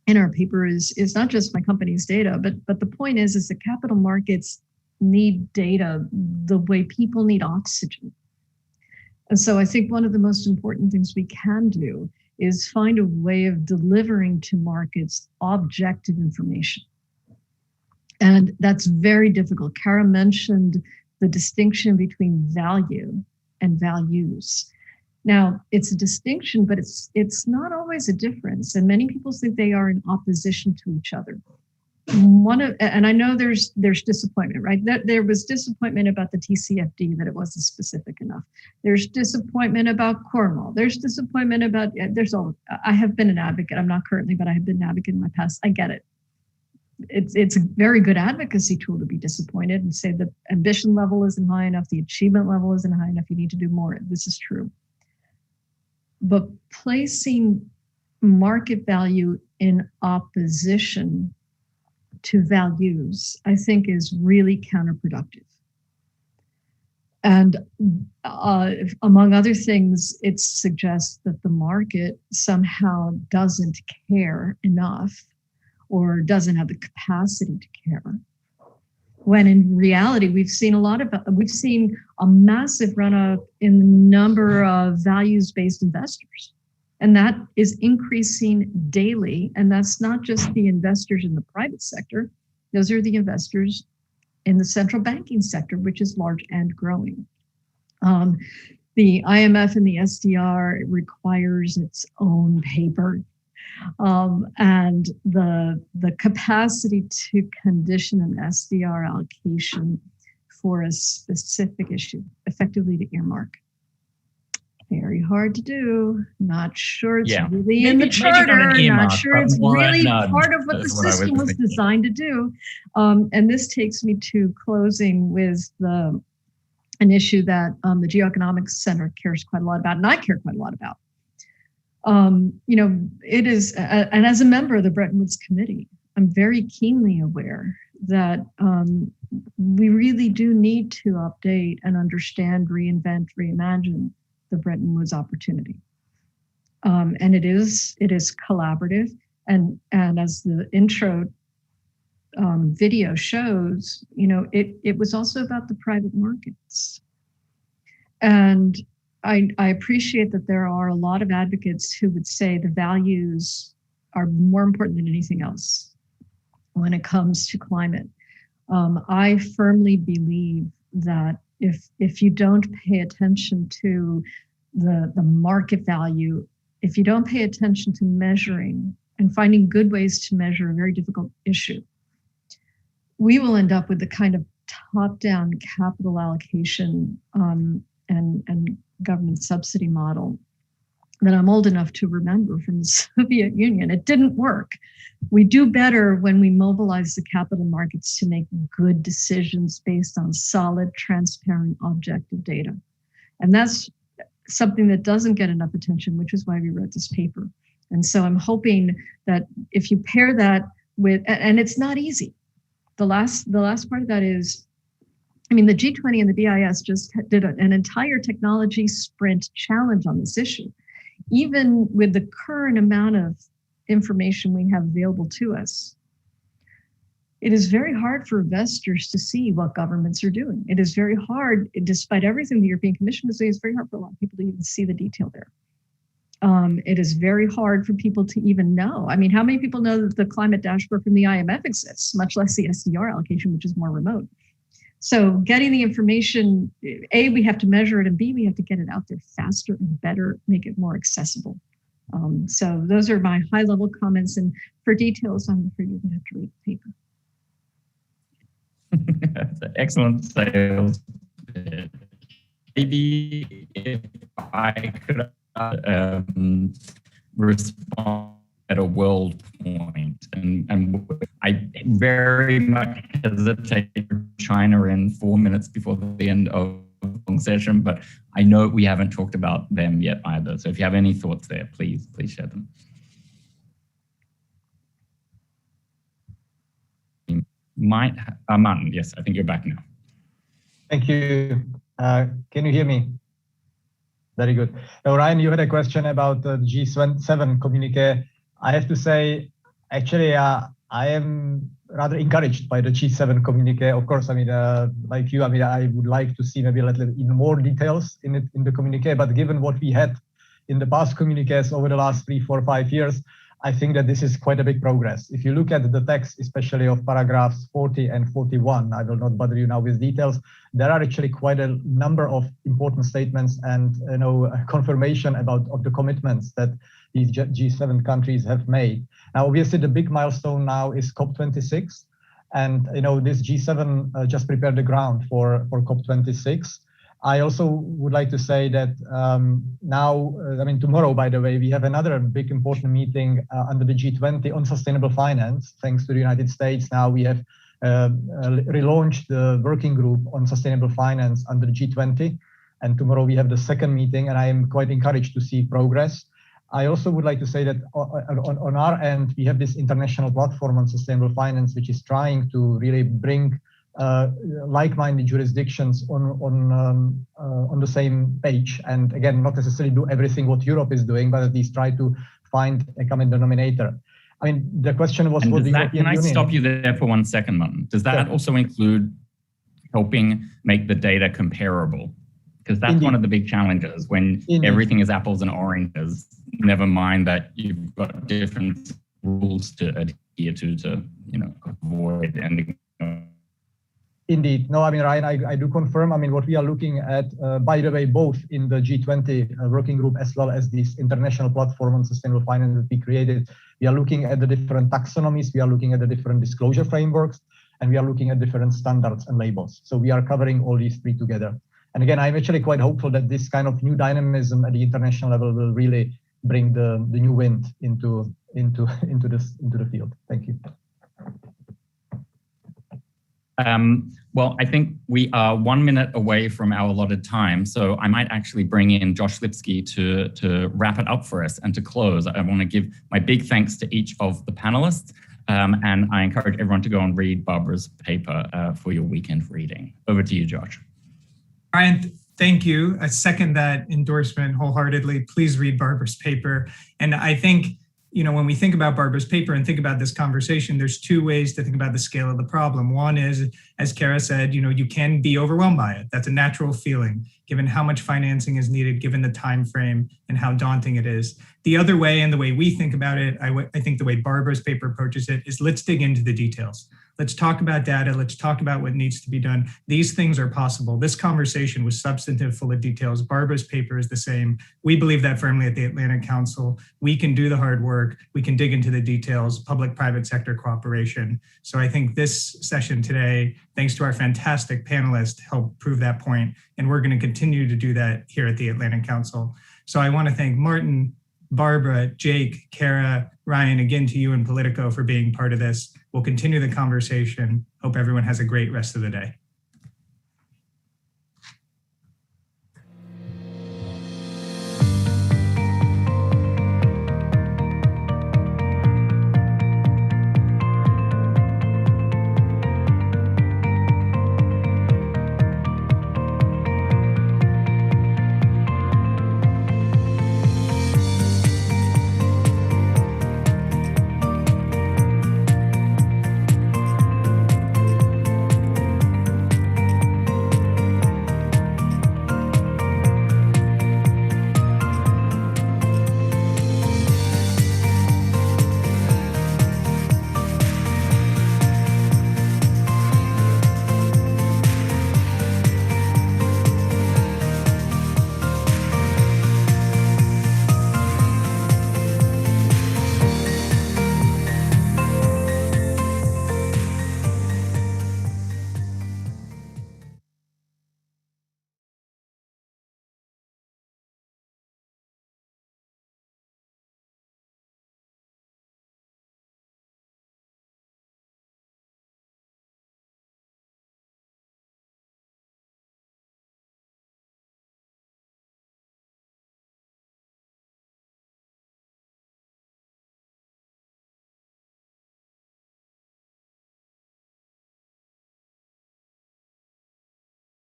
[SPEAKER 5] in our paper is not just my company's data, but the point is that capital markets need data the way people need oxygen. And so I think one of the most important things we can do is find a way of delivering to markets objective information. And that's very difficult. Kara mentioned the distinction between value and values. Now, it's a distinction, but it's not always a difference. And many people think they are in opposition to each other. And I know there's disappointment, right? There was disappointment about the TCFD, that it wasn't specific enough. There's disappointment about Cornwall. There's disappointment about, I have been an advocate. I'm not currently, but I have been an advocate in my past. I get it. It's a very good advocacy tool to be disappointed and say the ambition level isn't high enough, the achievement level isn't high enough, you need to do more. This is true. But placing market value in opposition to values, I think, is really counterproductive. And among other things, it suggests that the market somehow doesn't care enough or doesn't have the capacity to care. When in reality, we've seen a massive run up in the number of values-based investors. And that is increasing daily. And that's not just the investors in the private sector. Those are the investors in the central banking sector, which is large and growing. The IMF and the SDR requires its own paper. And the capacity to condition an SDR allocation for a specific issue, effectively to earmark. Very hard to do. Not sure it's really in the charter. Not sure it's really part of what the system was designed to do. And this takes me to closing with an issue that the Geoeconomics Center cares quite a lot about, and I care quite a lot about. It is, and as a member of the Bretton Woods Committee, I'm very keenly aware that we really do need to update and understand, reinvent, reimagine the Bretton Woods opportunity. And it is collaborative. And as the intro video shows, it was also about the private markets. And I appreciate that there are a lot of advocates who would say the values are more important than anything else when it comes to climate. I firmly believe that if you don't pay attention to the market value, if you don't pay attention to measuring and finding good ways to measure a very difficult issue, we will end up with the kind of top-down capital allocation and government subsidy model that I'm old enough to remember from the Soviet Union. It didn't work. We do better when we mobilize the capital markets to make good decisions based on solid, transparent, objective data. And that's something that doesn't get enough attention, which is why we wrote this paper. And so I'm hoping that if you pair that with, and it's not easy. The last part of that is, the G20 and the BIS just did an entire technology sprint challenge on this issue. Even with the current amount of information we have available to us, it is very hard for investors to see what governments are doing. It is very hard, despite everything the European Commission is doing, it's very hard for a lot of people to even see the detail there. It is very hard for people to even know. How many people know that the climate dashboard from the IMF exists, much less the SDR allocation, which is more remote? So getting the information, A, we have to measure it, and B, we have to get it out there faster and better, make it more accessible. So those are my high-level comments, and for details, I'm afraid you're going to have to read the paper.
[SPEAKER 3] That's an excellent sales pitch. Maybe if I could respond at a world point, and I very much hesitate to China in 4 minutes before the end of the long session, but I know we haven't talked about them yet either. So if you have any thoughts there, please share them. Martin, yes, I think you're back now.
[SPEAKER 7] Thank you. Can you hear me? Very good. Ryan, you had a question about the G7 communique. I have to say, Actually, I am rather encouraged by the G7 communique. Of course, I mean, like you, I mean, I would like to see maybe a little in more details in the communique. But given what we had in the past communiques over the last 3, 4, 5 years, I think that this is quite a big progress. If you look at the text, especially of paragraphs 40 and 41, I will not bother you now with details. There are actually quite a number of important statements and confirmation of the commitments that these G7 countries have made. Now, obviously, the big milestone now is COP26, and this G7 just prepared the ground for COP26. I also would like to say that now, I mean, tomorrow, by the way, we have another big important meeting under the G20 on sustainable finance. Thanks to the United States, now we have relaunched the working group on sustainable finance under the G20. And tomorrow we have the second meeting, and I am quite encouraged to see progress. I also would like to say that on our end, we have this international platform on sustainable finance, which is trying to really bring like-minded jurisdictions on the same page, and again, not necessarily do everything what Europe is doing, but at least try to find a common denominator. I mean, the question was for the European Union.
[SPEAKER 3] Can I stop you there for 1 second, Martin? Does that also include helping make the data comparable? Because that's one of the big challenges when everything is apples and oranges. Never mind that you've got different rules to adhere to avoid ending.
[SPEAKER 7] Indeed. No, I mean, Ryan, I do confirm. I mean, what we are looking at, by the way, both in the G20 working group as well as this international platform on sustainable finance that we created, we are looking at the different taxonomies, we are looking at the different disclosure frameworks, and we are looking at different standards and labels. So we are covering all these three together. And again, I'm actually quite hopeful that this kind of new dynamism at the international level will really bring the new wind into the field. Thank you.
[SPEAKER 3] Well, I think we are 1 minute away from our allotted time, so I might actually bring in Josh Lipsky to wrap it up for us and to close. I want to give my big thanks to each of the panelists, and I encourage everyone to go and read Barbara's paper for your weekend reading. Over to you, Josh.
[SPEAKER 2] Ryan, thank you. I second that endorsement wholeheartedly. Please read Barbara's paper. And I think, when we think about Barbara's paper and think about this conversation, there's two ways to think about the scale of the problem. One is, as Kara said, you can be overwhelmed by it. That's a natural feeling, given how much financing is needed, given the time frame and how daunting it is. The other way, and the way we think about it, I think the way Barbara's paper approaches it, is let's dig into the details. Let's talk about data. Let's talk about what needs to be done. These things are possible. This conversation was substantive, full of details. Barbara's paper is the same. We believe that firmly at the Atlantic Council. We can do the hard work. We can dig into the details, public-private sector cooperation. So I think this session today, thanks to our fantastic panelists, helped prove that point. And we're going to continue to do that here at the Atlantic Council. So I want to thank Martin, Barbara, Jake, Kara, Ryan, again to you and Politico for being part of this. We'll continue the conversation. Hope everyone has a great rest of the day.